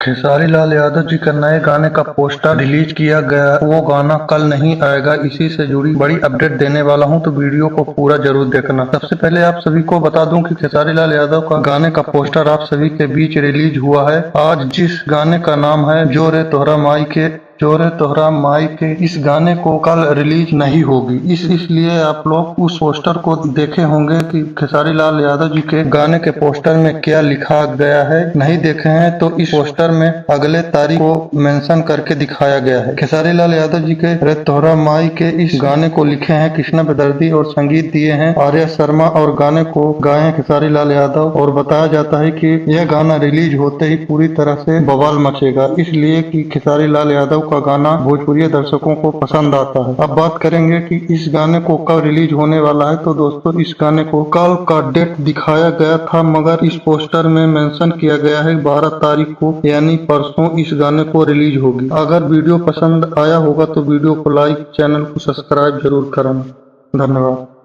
खेसारी लाल यादव जी का नए गाने का पोस्टर रिलीज किया गया। वो गाना कल नहीं आएगा। इसी से जुड़ी बड़ी अपडेट देने वाला हूं, तो वीडियो को पूरा जरूर देखना। सबसे पहले आप सभी को बता दूं कि खेसारी लाल यादव का गाने का पोस्टर आप सभी के बीच रिलीज हुआ है आज। जिस गाने का नाम है जोरे तोहरा माई के, जोरे तोहरा माई के, इस गाने को कल रिलीज नहीं होगी। इसलिए आप लोग उस पोस्टर को देखे होंगे कि खेसारी लाल यादव जी के गाने के पोस्टर में क्या लिखा गया है। नहीं देखे हैं तो इस पोस्टर में अगले तारीख को मेंशन करके दिखाया गया है। खेसारी लाल यादव जी के रे तोहरा माई के इस गाने को लिखे हैं कृष्णा बेदर्दी और संगीत दिए हैं आर्या शर्मा, और गाने को गाए हैं खेसारी लाल यादव। और बताया जाता है कि यह गाना रिलीज होते ही पूरी तरह से बवाल मचेगा, इसलिए कि खेसारी लाल यादव का गाना भोजपुरी दर्शकों को पसंद आता है। अब बात करेंगे कि इस गाने को कब रिलीज होने वाला है। तो दोस्तों, इस गाने को कल का डेट दिखाया गया था, मगर इस पोस्टर में मेंशन किया गया है 12 तारीख को, यानी परसों इस गाने को रिलीज होगी। अगर वीडियो पसंद आया होगा तो वीडियो को लाइक, चैनल को सब्सक्राइब जरूर करना। धन्यवाद।